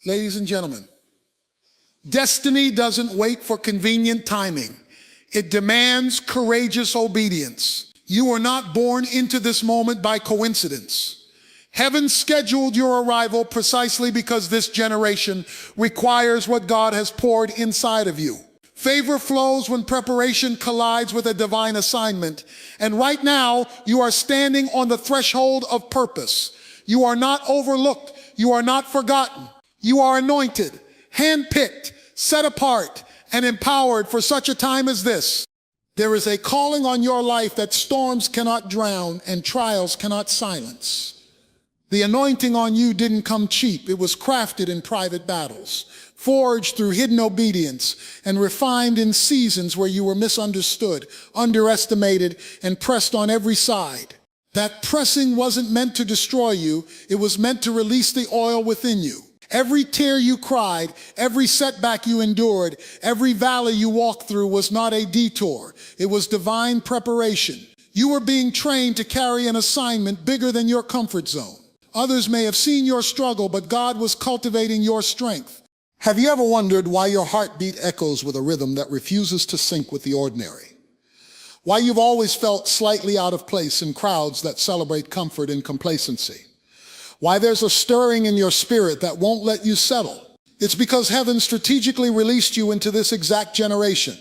Ladies and gentlemen, destiny doesn't wait for convenient timing. It demands courageous obedience. You were not born into this moment by coincidence. Heaven scheduled your arrival precisely because this generation requires what God has poured inside of you. Favor flows when preparation collides with a divine assignment. And right now, you are standing on the threshold of purpose. You are not overlooked. You are not forgotten. You are anointed, handpicked, set apart, and empowered for such a time as this. There is a calling on your life that storms cannot drown and trials cannot silence. The anointing on you didn't come cheap. It was crafted in private battles, forged through hidden obedience, and refined in seasons where you were misunderstood, underestimated, and pressed on every side. That pressing wasn't meant to destroy you. It was meant to release the oil within you. Every tear you cried, every setback you endured, every valley you walked through was not a detour. It was divine preparation. You were being trained to carry an assignment bigger than your comfort zone. Others may have seen your struggle, but God was cultivating your strength. Have you ever wondered why your heartbeat echoes with a rhythm that refuses to sync with the ordinary? Why you've always felt slightly out of place in crowds that celebrate comfort and complacency? Why there's a stirring in your spirit that won't let you settle? It's because heaven strategically released you into this exact generation,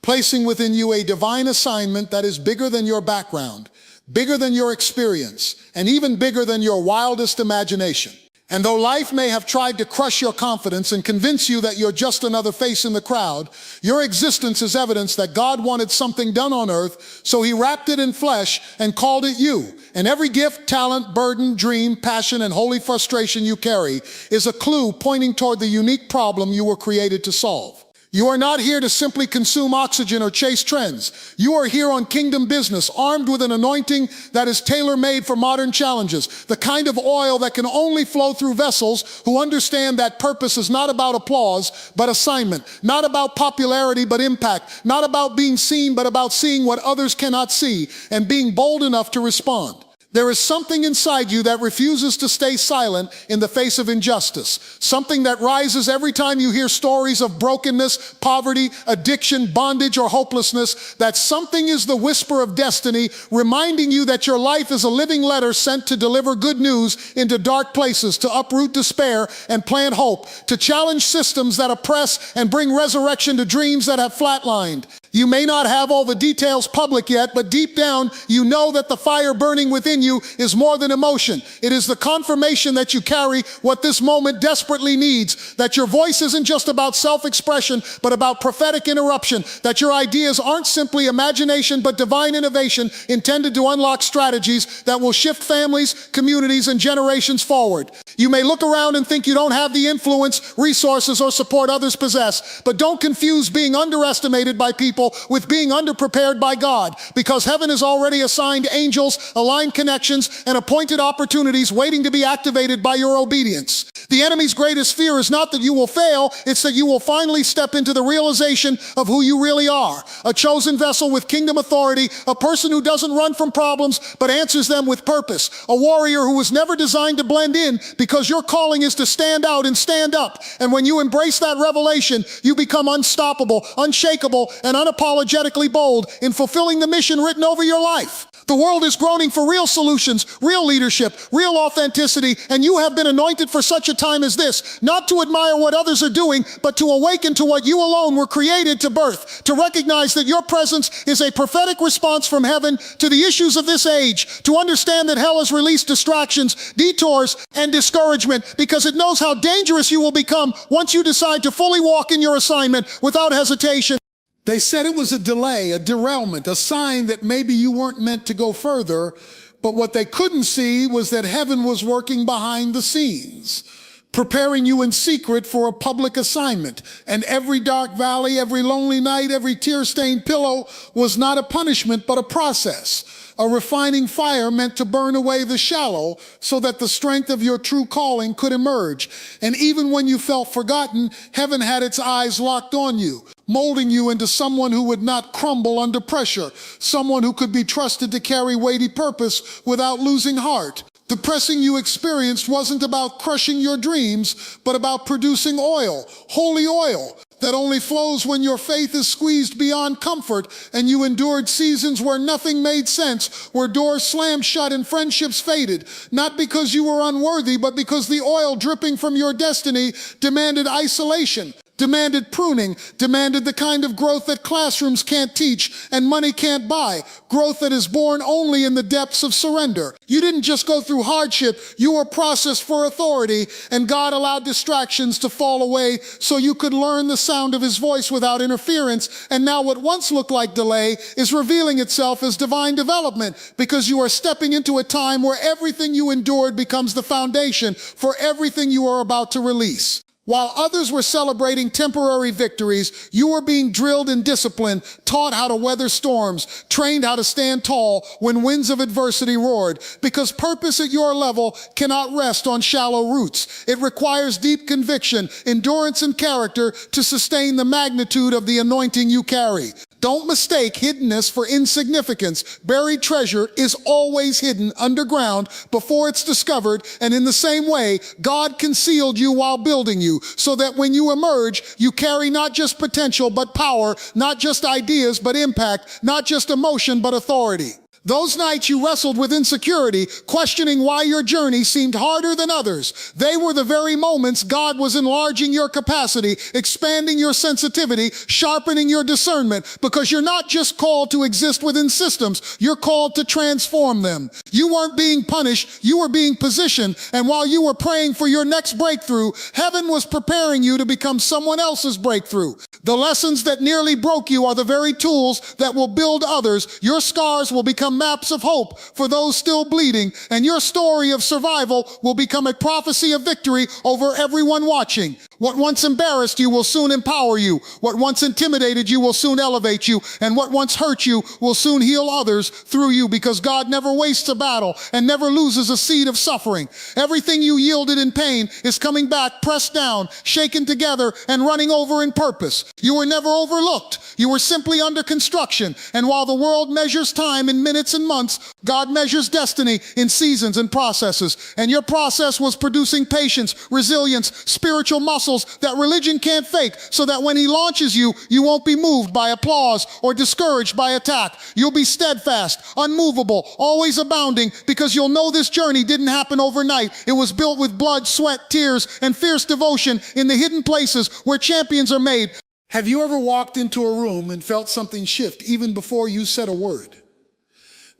placing within you a divine assignment that is bigger than your background, bigger than your experience, and even bigger than your wildest imagination. And though life may have tried to crush your confidence and convince you that you're just another face in the crowd, your existence is evidence that God wanted something done on earth, so he wrapped it in flesh and called it you. And every gift, talent, burden, dream, passion, and holy frustration you carry is a clue pointing toward the unique problem you were created to solve. You are not here to simply consume oxygen or chase trends. You are here on kingdom business, armed with an anointing that is tailor-made for modern challenges, the kind of oil that can only flow through vessels who understand that purpose is not about applause, but assignment, not about popularity, but impact, not about being seen, but about seeing what others cannot see and being bold enough to respond. There is something inside you that refuses to stay silent in the face of injustice, something that rises every time you hear stories of brokenness, poverty, addiction, bondage, or hopelessness. That something is the whisper of destiny, reminding you that your life is a living letter sent to deliver good news into dark places, to uproot despair and plant hope, to challenge systems that oppress and bring resurrection to dreams that have flatlined. You may not have all the details public yet, but deep down, you know that the fire burning within you is more than emotion. It is the confirmation that you carry what this moment desperately needs, that your voice isn't just about self-expression, but about prophetic interruption, that your ideas aren't simply imagination, but divine innovation intended to unlock strategies that will shift families, communities, and generations forward. You may look around and think you don't have the influence, resources, or support others possess, but don't confuse being underestimated by people with being underprepared by God, because heaven has already assigned angels, aligned connections, and appointed opportunities waiting to be activated by your obedience. The enemy's greatest fear is not that you will fail, it's that you will finally step into the realization of who you really are. A chosen vessel with kingdom authority, a person who doesn't run from problems but answers them with purpose, a warrior who was never designed to blend in, because your calling is to stand out and stand up. And when you embrace that revelation, you become unstoppable, unshakable, and unapologetically bold in fulfilling the mission written over your life. The world is groaning for real solutions, real leadership, real authenticity, and you have been anointed for such a time as this, not to admire what others are doing, but to awaken to what you alone were created to birth, to recognize that your presence is a prophetic response from heaven to the issues of this age, to understand that hell has released distractions, detours, and discouragement, because it knows how dangerous you will become once you decide to fully walk in your assignment without hesitation. They said it was a delay, a derailment, a sign that maybe you weren't meant to go further, but what they couldn't see was that heaven was working behind the scenes, preparing you in secret for a public assignment. And every dark valley, every lonely night, every tear-stained pillow was not a punishment, but a process. A refining fire meant to burn away the shallow so that the strength of your true calling could emerge. And even when you felt forgotten, heaven had its eyes locked on you, molding you into someone who would not crumble under pressure, someone who could be trusted to carry weighty purpose without losing heart. The pressing you experienced wasn't about crushing your dreams, but about producing oil, holy oil, that only flows when your faith is squeezed beyond comfort and you endured seasons where nothing made sense, where doors slammed shut and friendships faded, not because you were unworthy, but because the oil dripping from your destiny demanded isolation, demanded pruning, demanded the kind of growth that classrooms can't teach and money can't buy, growth that is born only in the depths of surrender. You didn't just go through hardship, you were processed for authority, and God allowed distractions to fall away so you could learn the sound of his voice without interference, and now what once looked like delay is revealing itself as divine development, because you are stepping into a time where everything you endured becomes the foundation for everything you are about to release. While others were celebrating temporary victories, you were being drilled in discipline, taught how to weather storms, trained how to stand tall when winds of adversity roared, because purpose at your level cannot rest on shallow roots. It requires deep conviction, endurance, and character to sustain the magnitude of the anointing you carry. Don't mistake hiddenness for insignificance. Buried treasure is always hidden underground before it's discovered, and in the same way, God concealed you while building you, so that when you emerge, you carry not just potential but power, not just ideas but impact, not just emotion but authority. Those nights you wrestled with insecurity, questioning why your journey seemed harder than others, they were the very moments God was enlarging your capacity, expanding your sensitivity, sharpening your discernment, because you're not just called to exist within systems, you're called to transform them. You weren't being punished, you were being positioned, and while you were praying for your next breakthrough, heaven was preparing you to become someone else's breakthrough. The lessons that nearly broke you are the very tools that will build others. Your scars will become maps of hope for those still bleeding, and your story of survival will become a prophecy of victory over everyone watching. What once embarrassed you will soon empower you. What once intimidated you will soon elevate you, and what once hurt you will soon heal others through you, because God never wastes a battle and never loses a seed of suffering. Everything you yielded in pain is coming back, pressed down, shaken together, and running over in purpose. You were never overlooked. You were simply under construction, and while the world measures time in minutes and months, God measures destiny in seasons and processes. And your process was producing patience, resilience, spiritual muscles that religion can't fake, so that when he launches you, you won't be moved by applause or discouraged by attack. You'll be steadfast, unmovable, always abounding, because you'll know this journey didn't happen overnight. It was built with blood, sweat, tears, and fierce devotion in the hidden places where champions are made. Have you ever walked into a room and felt something shift even before you said a word?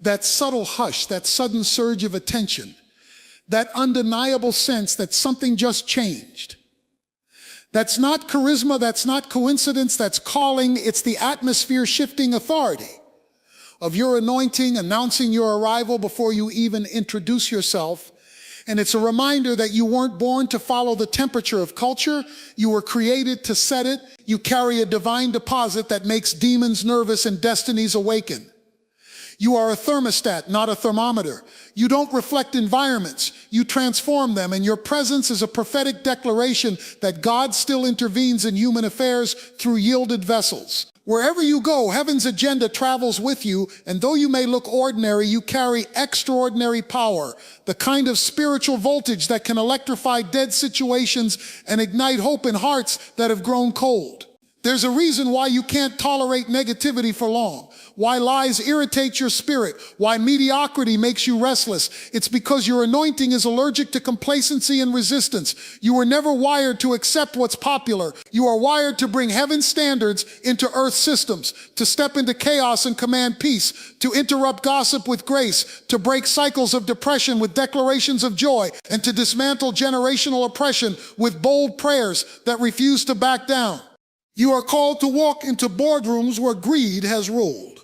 That subtle hush, that sudden surge of attention, that undeniable sense that something just changed. That's not charisma, that's not coincidence, that's calling. It's the atmosphere shifting authority of your anointing announcing your arrival before you even introduce yourself. And it's a reminder that you weren't born to follow the temperature of culture. You were created to set it. You carry a divine deposit that makes demons nervous and destinies awaken. You are a thermostat, not a thermometer. You don't reflect environments, you transform them, and your presence is a prophetic declaration that God still intervenes in human affairs through yielded vessels. Wherever you go, heaven's agenda travels with you, and though you may look ordinary, you carry extraordinary power, the kind of spiritual voltage that can electrify dead situations and ignite hope in hearts that have grown cold. There's a reason why you can't tolerate negativity for long, why lies irritate your spirit, why mediocrity makes you restless. It's because your anointing is allergic to complacency and resistance. You were never wired to accept what's popular. You are wired to bring heaven's standards into earth's systems, to step into chaos and command peace, to interrupt gossip with grace, to break cycles of depression with declarations of joy, and to dismantle generational oppression with bold prayers that refuse to back down. You are called to walk into boardrooms where greed has ruled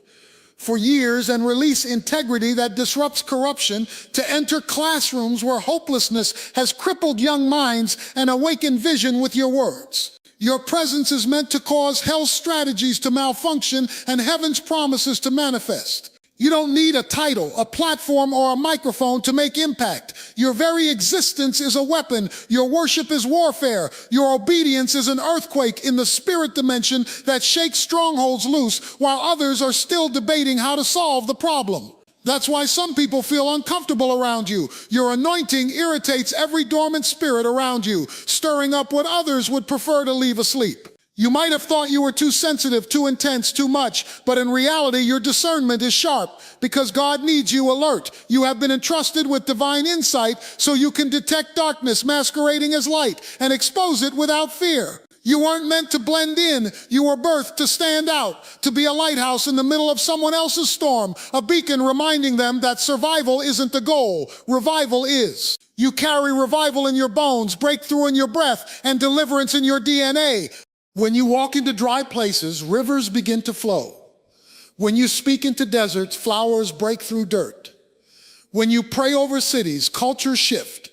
for years and release integrity that disrupts corruption, to enter classrooms where hopelessness has crippled young minds and awaken vision with your words. Your presence is meant to cause hell's strategies to malfunction and heaven's promises to manifest. You don't need a title, a platform, or a microphone to make impact. Your very existence is a weapon. Your worship is warfare. Your obedience is an earthquake in the spirit dimension that shakes strongholds loose while others are still debating how to solve the problem. That's why some people feel uncomfortable around you. Your anointing irritates every dormant spirit around you, stirring up what others would prefer to leave asleep. You might have thought you were too sensitive, too intense, too much, but in reality, your discernment is sharp because God needs you alert. You have been entrusted with divine insight so you can detect darkness masquerading as light and expose it without fear. You weren't meant to blend in. You were birthed to stand out, to be a lighthouse in the middle of someone else's storm, a beacon reminding them that survival isn't the goal, revival is. You carry revival in your bones, breakthrough in your breath, and deliverance in your DNA. When you walk into dry places, rivers begin to flow. When you speak into deserts, flowers break through dirt. When you pray over cities, cultures shift.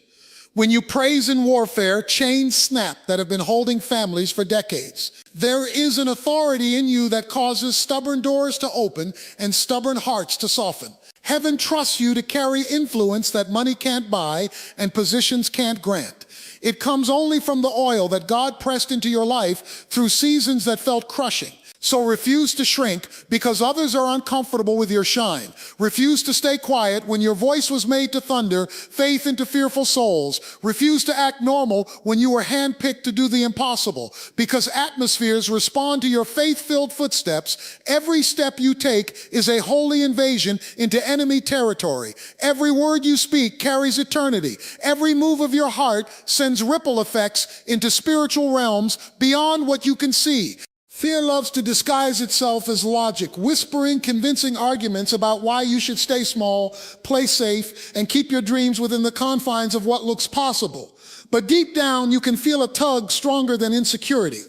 When you praise in warfare, chains snap that have been holding families for decades. There is an authority in you that causes stubborn doors to open and stubborn hearts to soften. Heaven trusts you to carry influence that money can't buy and positions can't grant. It comes only from the oil that God pressed into your life through seasons that felt crushing. So refuse to shrink because others are uncomfortable with your shine. Refuse to stay quiet when your voice was made to thunder faith into fearful souls. Refuse to act normal when you were handpicked to do the impossible because atmospheres respond to your faith-filled footsteps. Every step you take is a holy invasion into enemy territory. Every word you speak carries eternity. Every move of your heart sends ripple effects into spiritual realms beyond what you can see. Fear loves to disguise itself as logic, whispering convincing arguments about why you should stay small, play safe, and keep your dreams within the confines of what looks possible. But deep down, you can feel a tug stronger than insecurity.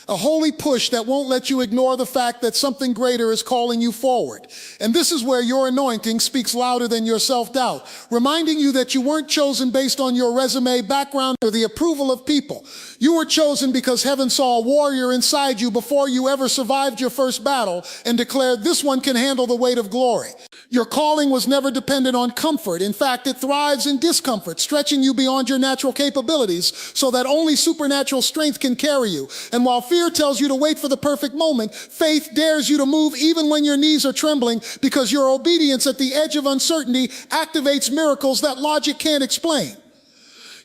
A holy push that won't let you ignore the fact that something greater is calling you forward. And this is where your anointing speaks louder than your self-doubt, reminding you that you weren't chosen based on your resume, background, or the approval of people. You were chosen because heaven saw a warrior inside you before you ever survived your first battle and declared, this one can handle the weight of glory. Your calling was never dependent on comfort. In fact, it thrives in discomfort, stretching you beyond your natural capabilities so that only supernatural strength can carry you. And while fear tells you to wait for the perfect moment, faith dares you to move even when your knees are trembling because your obedience at the edge of uncertainty activates miracles that logic can't explain.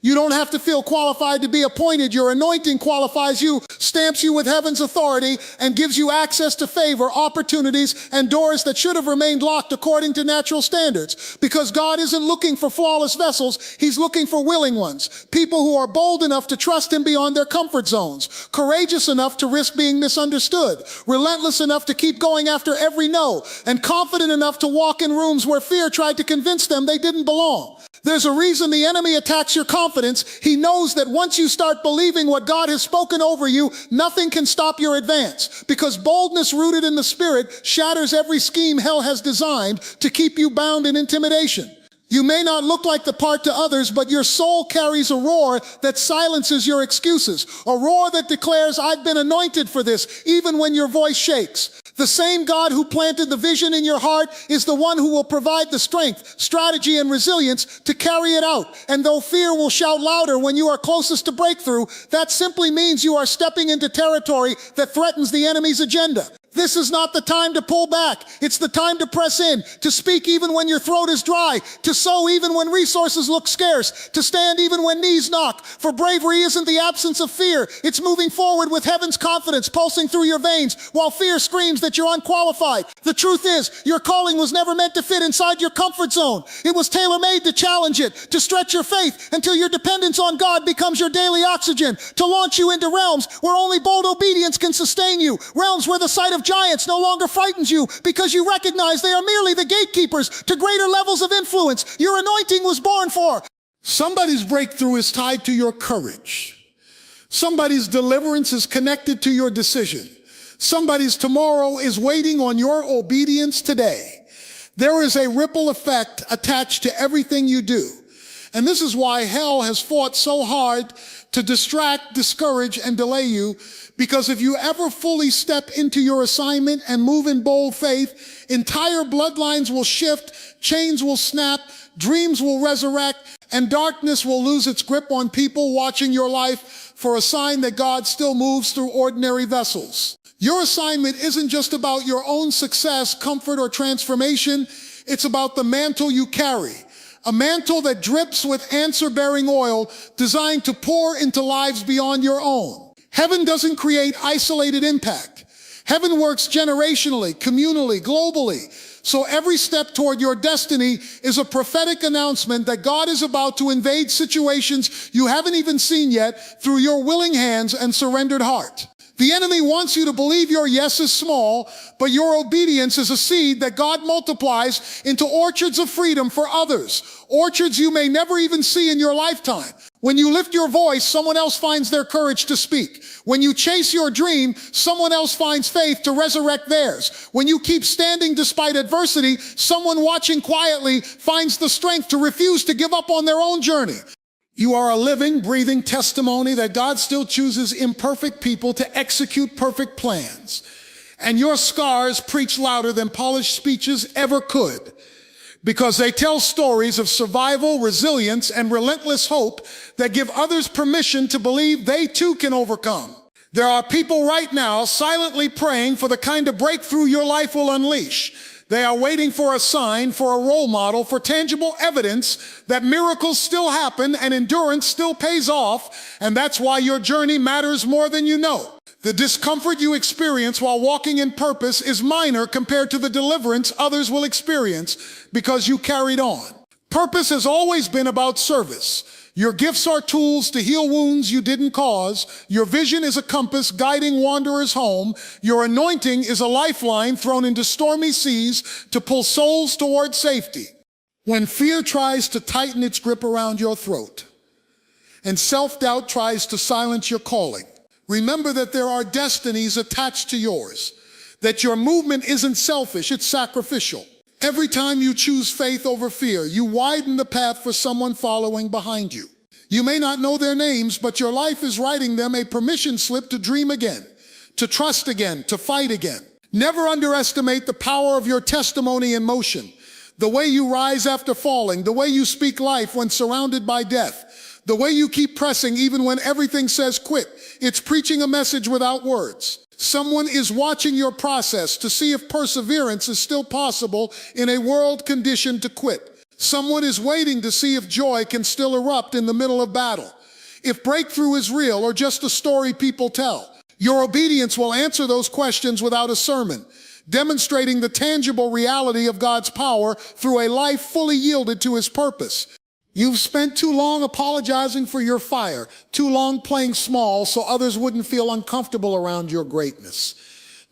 You don't have to feel qualified to be appointed. Your anointing qualifies you, stamps you with heaven's authority, and gives you access to favor, opportunities, and doors that should have remained locked according to natural standards. Because God isn't looking for flawless vessels, He's looking for willing ones. People who are bold enough to trust Him beyond their comfort zones, courageous enough to risk being misunderstood, relentless enough to keep going after every no, and confident enough to walk in rooms where fear tried to convince them they didn't belong. There's a reason the enemy attacks your confidence. He knows that once you start believing what God has spoken over you, nothing can stop your advance. Because boldness rooted in the Spirit shatters every scheme hell has designed to keep you bound in intimidation. You may not look like the part to others, but your soul carries a roar that silences your excuses. A roar that declares, I've been anointed for this, even when your voice shakes. The same God who planted the vision in your heart is the one who will provide the strength, strategy, and resilience to carry it out. And though fear will shout louder when you are closest to breakthrough, that simply means you are stepping into territory that threatens the enemy's agenda. This is not the time to pull back. It's the time to press in, to speak even when your throat is dry, to sow even when resources look scarce, to stand even when knees knock. For bravery isn't the absence of fear. It's moving forward with heaven's confidence pulsing through your veins while fear screams that you're unqualified. The truth is, your calling was never meant to fit inside your comfort zone. It was tailor-made to challenge it, to stretch your faith until your dependence on God becomes your daily oxygen, to launch you into realms where only bold obedience can sustain you, realms where the sight of giants no longer frightens you because you recognize they are merely the gatekeepers to greater levels of influence your anointing was born for. Somebody's breakthrough is tied to your courage. Somebody's deliverance is connected to your decision. Somebody's tomorrow is waiting on your obedience today. There is a ripple effect attached to everything you do. And this is why hell has fought so hard to distract, discourage, and delay you. Because if you ever fully step into your assignment and move in bold faith, entire bloodlines will shift, chains will snap, dreams will resurrect, and darkness will lose its grip on people watching your life for a sign that God still moves through ordinary vessels. Your assignment isn't just about your own success, comfort, or transformation. It's about the mantle you carry. A mantle that drips with answer-bearing oil designed to pour into lives beyond your own. Heaven doesn't create isolated impact. Heaven works generationally, communally, globally. So every step toward your destiny is a prophetic announcement that God is about to invade situations you haven't even seen yet through your willing hands and surrendered heart. The enemy wants you to believe your yes is small, but your obedience is a seed that God multiplies into orchards of freedom for others, orchards you may never even see in your lifetime. When you lift your voice, someone else finds their courage to speak. When you chase your dream, someone else finds faith to resurrect theirs. When you keep standing despite adversity, someone watching quietly finds the strength to refuse to give up on their own journey. You are a living, breathing testimony that God still chooses imperfect people to execute perfect plans. And your scars preach louder than polished speeches ever could, because they tell stories of survival, resilience, and relentless hope that give others permission to believe they too can overcome. There are people right now silently praying for the kind of breakthrough your life will unleash. They are waiting for a sign, for a role model, for tangible evidence that miracles still happen and endurance still pays off, and that's why your journey matters more than you know. The discomfort you experience while walking in purpose is minor compared to the deliverance others will experience because you carried on. Purpose has always been about service. Your gifts are tools to heal wounds you didn't cause. Your vision is a compass guiding wanderers home. Your anointing is a lifeline thrown into stormy seas to pull souls toward safety. When fear tries to tighten its grip around your throat and self-doubt tries to silence your calling, remember that there are destinies attached to yours, that your movement isn't selfish, it's sacrificial. Every time you choose faith over fear, you widen the path for someone following behind you. You may not know their names, but your life is writing them a permission slip to dream again, to trust again, to fight again. Never underestimate the power of your testimony in motion. The way you rise after falling, the way you speak life when surrounded by death, the way you keep pressing even when everything says quit. It's preaching a message without words. Someone is watching your process to see if perseverance is still possible in a world conditioned to quit. Someone is waiting to see if joy can still erupt in the middle of battle, if breakthrough is real or just a story people tell. Your obedience will answer those questions without a sermon, demonstrating the tangible reality of God's power through a life fully yielded to His purpose. You've spent too long apologizing for your fire, too long playing small so others wouldn't feel uncomfortable around your greatness,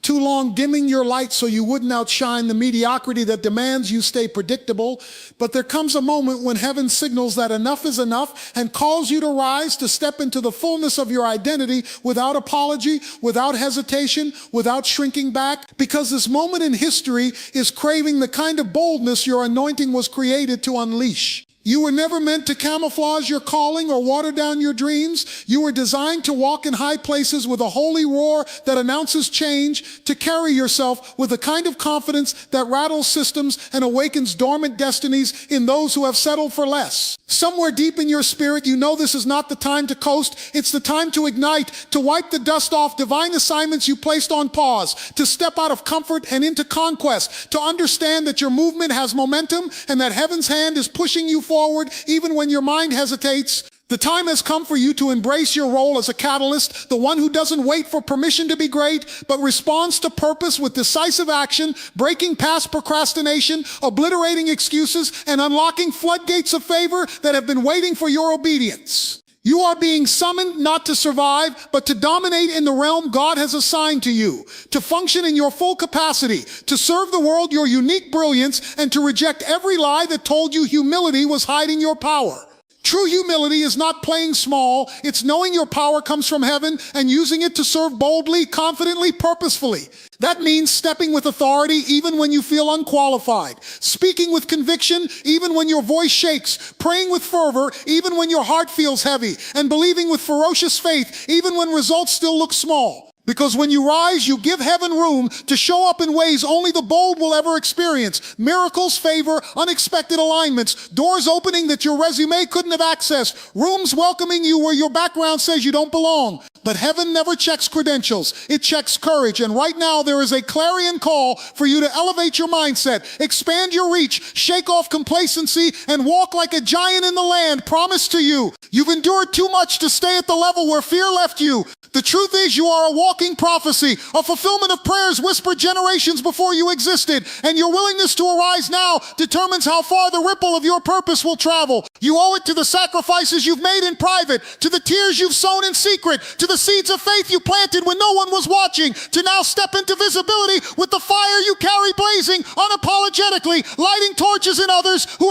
too long dimming your light so you wouldn't outshine the mediocrity that demands you stay predictable. But there comes a moment when heaven signals that enough is enough and calls you to rise, to step into the fullness of your identity without apology, without hesitation, without shrinking back, because this moment in history is craving the kind of boldness your anointing was created to unleash. You were never meant to camouflage your calling or water down your dreams. You were designed to walk in high places with a holy roar that announces change, to carry yourself with a kind of confidence that rattles systems and awakens dormant destinies in those who have settled for less. Somewhere deep in your spirit, you know this is not the time to coast. It's the time to ignite, to wipe the dust off divine assignments you placed on pause, to step out of comfort and into conquest, to understand that your movement has momentum and that heaven's hand is pushing you forward even when your mind hesitates. The time has come for you to embrace your role as a catalyst, the one who doesn't wait for permission to be great, but responds to purpose with decisive action, breaking past procrastination, obliterating excuses, and unlocking floodgates of favor that have been waiting for your obedience. You are being summoned not to survive, but to dominate in the realm God has assigned to you, to function in your full capacity, to serve the world your unique brilliance, and to reject every lie that told you humility was hiding your power. True humility is not playing small. It's knowing your power comes from heaven and using it to serve boldly, confidently, purposefully. That means stepping with authority even when you feel unqualified, speaking with conviction even when your voice shakes, praying with fervor even when your heart feels heavy, and believing with ferocious faith even when results still look small. Because when you rise, you give heaven room to show up in ways only the bold will ever experience. Miracles, favor, unexpected alignments, doors opening that your resume couldn't have accessed, rooms welcoming you where your background says you don't belong. But heaven never checks credentials. It checks courage. And right now there is a clarion call for you to elevate your mindset, expand your reach, shake off complacency, and walk like a giant in the land promised to you. You've endured too much to stay at the level where fear left you. The truth is you are a walking prophecy, a fulfillment of prayers whispered generations before you existed, and your willingness to arise now determines how far the ripple of your purpose will travel. You owe it to the sacrifices you've made in private, to the tears you've sown in secret, to the seeds of faith you planted when no one was watching, to now step into visibility with the fire you carry blazing unapologetically, lighting torches in others who